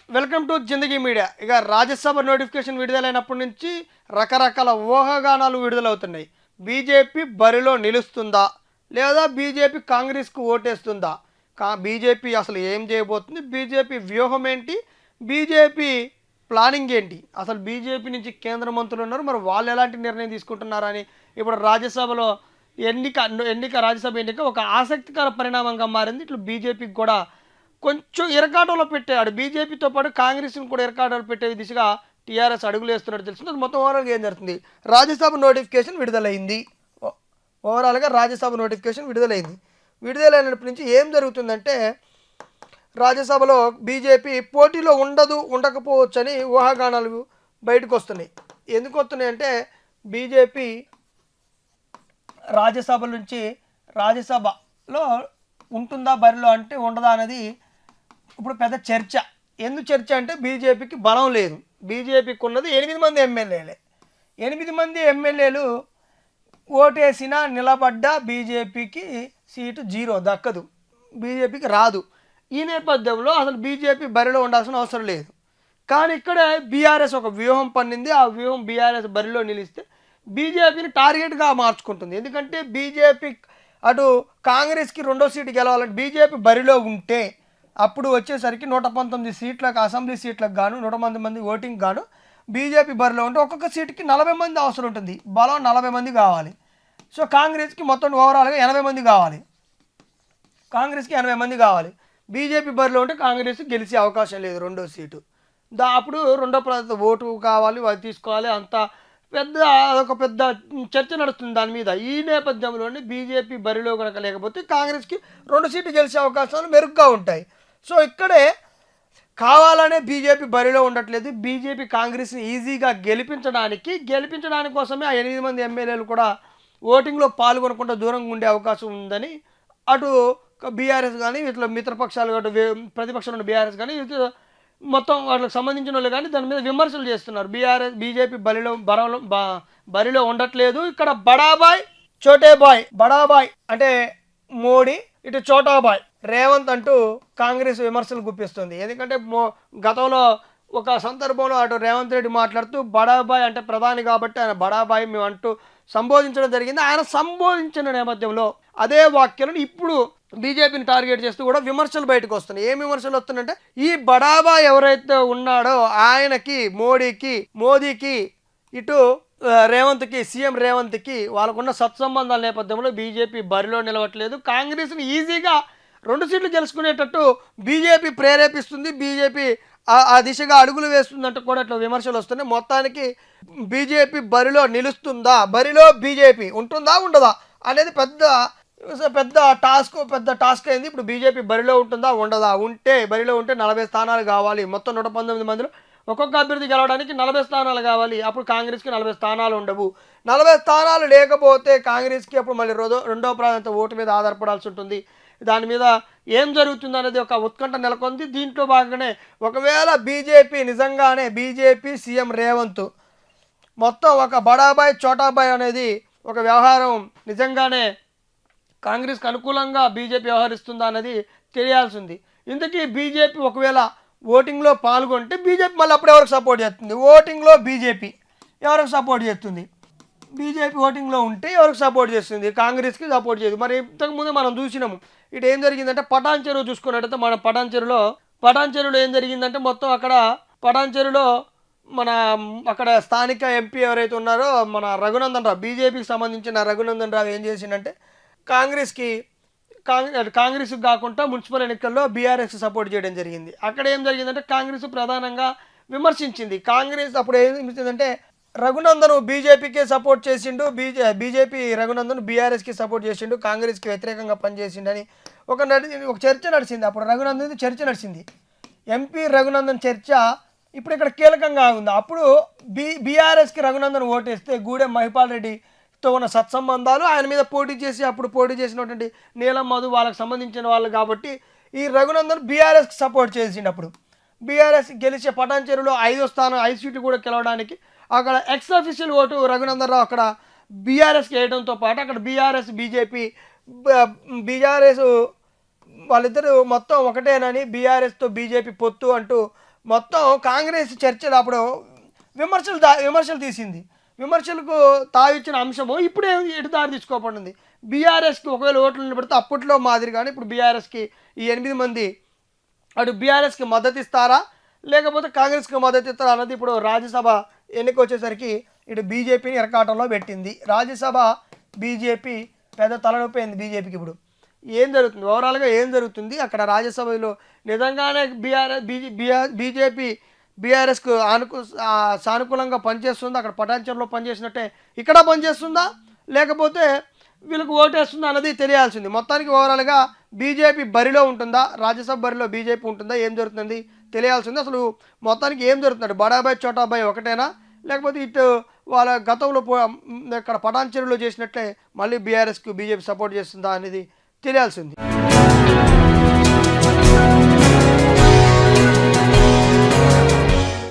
Welcome to Zindagi media. ఇక Rajya Sabha notification విడుదలైనప్పటి నుంచి రకరకాల ఊహాగానాలు విడుదలవుతున్నాయి. బీజేపీ బరిలో నిలుస్తుందా, లేదా బీజేపీ కాంగ్రెస్కు ఓటేస్తుందా, బీజేపీ అసలు ఏం చేయబోతుంది, బీజేపీ వ్యూహం ఏంటి, బీజేపీ ప్లానింగ్ ఏంటి, అసలు బీజేపీ నుంచి కేంద్ర మంత్రులు ఉన్నారు, మరి వాళ్ళు ఎలాంటి నిర్ణయం తీసుకుంటున్నారని ఇప్పుడు రాజ్యసభలో ఎన్నిక ఎన్నిక రాజ్యసభ ఎన్నిక ఒక ఆసక్తికర పరిణామంగా మారింది. ఇట్లా బీజేపీకి కూడా కొంచెం ఇరకాటంలో పెట్టాడు. బీజేపీతో పాటు కాంగ్రెస్ని కూడా ఇరకాటంలో పెట్టే దిశగా టీఆర్ఎస్ అడుగులు వేస్తున్నట్టు తెలుస్తుంది. అది మొత్తం ఓవరాల్గా ఏం జరుగుతుంది, రాజ్యసభ నోటిఫికేషన్ విడుదలైంది. ఓవరాల్గా రాజ్యసభ నోటిఫికేషన్ విడుదలైంది. విడుదలైనప్పటి నుంచి ఏం జరుగుతుందంటే, రాజ్యసభలో బీజేపీ పోటీలో ఉండకపోవచ్చు అని ఊహాగానాలు బయటకు వస్తున్నాయి. ఎందుకు వస్తున్నాయి అంటే, బీజేపీ రాజ్యసభలో ఉంటుందా బరిలో అంటే ఉండదా అనేది ఇప్పుడు పెద్ద చర్చ. ఎందుకు చర్చ అంటే, బీజేపీకి బలం లేదు. బీజేపీకి ఉన్నది 8 మంది ఎమ్మెల్యేలే. 8 మంది ఎమ్మెల్యేలు ఓటేసినా నిలబడ్డా బీజేపీకి సీటు 0 దక్కదు, బీజేపీకి రాదు. ఈ నేపథ్యంలో అసలు బీజేపీ బరిలో ఉండాల్సిన అవసరం లేదు. కానీ ఇక్కడే బీఆర్ఎస్ ఒక వ్యూహం పన్నింది. ఆ వ్యూహం బీఆర్ఎస్ బరిలో నిలిస్తే బీజేపీని టార్గెట్గా మార్చుకుంటుంది. ఎందుకంటే బీజేపీ అటు కాంగ్రెస్కి 2వ సీటు గెలవాలంటే బీజేపీ బరిలో ఉంటే అప్పుడు వచ్చేసరికి 119 సీట్లకు, అసెంబ్లీ సీట్లకు గాను 100 మంది ఓటింగ్ గాను బీజేపీ బరిలో ఉంటే ఒక్కొక్క సీటుకి 40 మంది అవసరం ఉంటుంది. బలం 40 మంది కావాలి. సో కాంగ్రెస్కి మొత్తం ఓవరాల్గా 80 మంది కావాలి. కాంగ్రెస్కి 80 మంది కావాలి. బీజేపీ బరిలో ఉంటే కాంగ్రెస్ గెలిచే అవకాశం లేదు 2వ సీటు. అప్పుడు 2వ ప్రాంత ఓటు కావాలి, అది తీసుకోవాలి. అంత అదొక పెద్ద చర్చ నడుస్తుంది దాని మీద. ఈ నేపథ్యంలోనే బీజేపీ బరిలో కనుక లేకపోతే కాంగ్రెస్కి 2 సీట్లు గెలిచే అవకాశాలు మెరుగ్గా ఉంటాయి. సో ఇక్కడే కావాలనే బీజేపీ బరిలో ఉండట్లేదు. బీజేపీ కాంగ్రెస్ని ఈజీగా గెలిపించడానికి కోసమే ఆ 8 మంది ఎమ్మెల్యేలు కూడా ఓటింగ్లో పాల్గొనకుండా దూరంగా ఉండే అవకాశం ఉందని అటు బీఆర్ఎస్ కానీ, ఇట్లా మిత్రపక్షాలు అటు ప్రతిపక్షంలో ఉన్న బీఆర్ఎస్ కానీ, మొత్తం వాళ్ళకి సంబంధించిన వాళ్ళు కానీ దాని మీద విమర్శలు చేస్తున్నారు. బీజేపీ బరిలో ఉండట్లేదు. ఇక్కడ బడాబాయ్ చోటేబాయ్, బడాబాయ్ అంటే మోడీ, ఇటు చోటాబాయ్ రేవంత్ అంటూ కాంగ్రెస్ విమర్శలు గుప్పిస్తుంది. ఎందుకంటే గతంలో ఒక సందర్భంలో అటు రేవంత్ రెడ్డి మాట్లాడుతూ బడాబాయ్ అంటే ప్రధాని కాబట్టి ఆయన బడాబాయ్ మేము అంటూ సంబోధించడం జరిగింది. ఆయన సంబోధించిన నేపథ్యంలో అదే వాక్యాలను ఇప్పుడు బీజేపీని టార్గెట్ చేస్తూ కూడా విమర్శలు బయటకు వస్తున్నాయి. ఏం విమర్శలు వస్తున్నాయంటే, ఈ బడాబా ఎవరైతే ఉన్నాడో ఆయనకి, మోదీకి ఇటు రేవంత్కి, సీఎం రేవంత్కి వాళ్ళకున్న సత్సంబంధాల నేపథ్యంలో బీజేపీ బరిలో నిలవట్లేదు. కాంగ్రెస్ని ఈజీగా 2 సీట్లు గెలుచుకునేటట్టు బీజేపీ ప్రేరేపిస్తుంది, బీజేపీ ఆ దిశగా అడుగులు వేస్తుందంటూ కూడా ఇట్లా విమర్శలు వస్తున్నాయి. మొత్తానికి బీజేపీ బరిలో నిలుస్తుందా, బరిలో బీజేపీ ఉంటుందా ఉండదా అనేది పెద్ద టాస్క్ అయింది. ఇప్పుడు బీజేపీ బరిలో ఉంటుందా ఉండదా, బరిలో ఉంటే 40 స్థానాలు కావాలి. మొత్తం 119 మందిలో ఒక్కొక్క అభ్యర్థి గెలవడానికి 40 స్థానాలు కావాలి. అప్పుడు కాంగ్రెస్కి 40 స్థానాలు ఉండవు. 40 స్థానాలు లేకపోతే కాంగ్రెస్కి అప్పుడు మళ్ళీ 2వ ప్రాంత ఓటు మీద ఆధారపడాల్సి ఉంటుంది. దాని మీద ఏం జరుగుతుంది అనేది ఒక ఉత్కంఠ నెలకొంది. దీంట్లో భాగంగానే ఒకవేళ బీజేపీ సీఎం రేవంత్ మొత్తం ఒక బడాబాయ్ చోటాబాయ్ అనేది ఒక వ్యవహారం నిజంగానే కాంగ్రెస్కి అనుకూలంగా బీజేపీ వ్యవహరిస్తుందా అనేది తెలియాల్సి ఉంది. ఇంతకీ బీజేపీ ఒకవేళ ఓటింగ్లో పాల్గొంటే బీజేపీ మళ్ళీ అప్పుడు ఎవరికి సపోర్ట్ చేస్తుంది? ఓటింగ్లో బీజేపీ ఎవరికి సపోర్ట్ చేస్తుంది? బీజేపీ ఓటింగ్లో ఉంటే ఎవరికి సపోర్ట్ చేస్తుంది? కాంగ్రెస్కి సపోర్ట్ చేయదు. మరి ఇంతకుముందే మనం చూసినాము. ఇటు ఏం జరిగిందంటే, పటాన్ చెరువు చూసుకున్నట్టయితే మన పటాన్ చెరువులో ఏం జరిగిందంటే, మొత్తం అక్కడ పటాన్ చెరువులో అక్కడ స్థానిక ఎంపీ ఎవరైతే ఉన్నారో మన రఘునందన్ రావు, బీజేపీకి సంబంధించిన రఘునందన్ రావు ఏం చేసిందంటే, కాంగ్రెస్కి కాకుండా మున్సిపల్ ఎన్నికల్లో బీఆర్ఎస్కి సపోర్ట్ చేయడం జరిగింది. అక్కడ ఏం జరిగిందంటే, కాంగ్రెస్ ప్రధానంగా విమర్శించింది. కాంగ్రెస్ అప్పుడు ఏం విమర్శించిందంటే, రఘునందన్ బీజేపీకే సపోర్ట్ చేసిండు, బీజేపీ రఘునందన్ బీఆర్ఎస్కి సపోర్ట్ చేసిండు, కాంగ్రెస్కి వ్యతిరేకంగా పనిచేసిండని ఒక చర్చ నడిచింది. అప్పుడు రఘునందన్ చర్చ నడిచింది. ఎంపీ రఘునందన్ చర్చ ఇప్పుడు ఇక్కడ కీలకంగా ఉంది. అప్పుడు బీఆర్ఎస్కి రఘునందన్ ఓటేస్తే గూడెం మహిపాల్ రెడ్డితో ఉన్న సత్సంబంధాలు, ఆయన మీద అప్పుడు పోటీ చేసినటువంటి నీలం మధు వాళ్ళకి సంబంధించిన వాళ్ళు కాబట్టి ఈ రఘునందన్ బీఆర్ఎస్కి సపోర్ట్ చేసిండు. అప్పుడు బీఆర్ఎస్ గెలిచే పటాన్ చెరువులో 5 సీట్లు కూడా గెలవడానికి అక్కడ X official vote Raghunandan Rao అక్కడ బీఆర్ఎస్కి వేయడంతో పాటు అక్కడ బీఆర్ఎస్ వాళ్ళిద్దరూ మొత్తం ఒకటేనని, బీఆర్ఎస్తో బీజేపీ పొత్తు అంటూ మొత్తం కాంగ్రెస్ చర్చలు అప్పుడు విమర్శలు తీసింది. విమర్శలకు తావిచ్చిన అంశము ఇప్పుడే ఎటు దారి తీసుకోబడింది. బీఆర్ఎస్కి ఒకవేళ ఓట్లు నిలబడితే అప్పట్లో మాదిరి కానీ ఇప్పుడు బీఆర్ఎస్కి ఈ 8 మంది అటు బీఆర్ఎస్కి మద్దతు ఇస్తారా లేకపోతే కాంగ్రెస్కి మద్దతు ఇస్తారా అన్నది ఇప్పుడు రాజ్యసభ ఎన్నిక వచ్చేసరికి ఇటు బీజేపీని ఇరకాటంలో పెట్టింది. రాజ్యసభ బీజేపీ పెద్ద తలనొప్పి బీజేపీకి. ఇప్పుడు ఏం జరుగుతుంది, ఓవరాల్గా ఏం జరుగుతుంది అక్కడ రాజ్యసభలో? నిజంగానే బీజేపీ బీఆర్ఎస్కు సానుకూలంగా పనిచేస్తుందా? అక్కడ పటాన్చెరులో పనిచేసినట్టే ఇక్కడ పనిచేస్తుందా లేకపోతే వీళ్ళకి ఓటేస్తుందా అన్నది తెలియాల్సింది. మొత్తానికి ఓవరాల్గా బీజేపీ బరిలో ఉంటుందా, రాజ్యసభ బరిలో బీజేపీ ఉంటుందా, ఏం జరుగుతుంది తెలియాల్సింది. అసలు మొత్తానికి ఏం జరుగుతుంది, బడాబాయ్ చోటాబాయ్ ఒకటేనా లేకపోతే ఇటు వాళ్ళ గతంలో ఇక్కడ పటాన్చెరులో చేసినట్లే మళ్ళీ బీఆర్ఎస్కు బీజేపీ సపోర్ట్ చేస్తుందా అనేది తెలియాల్సింది.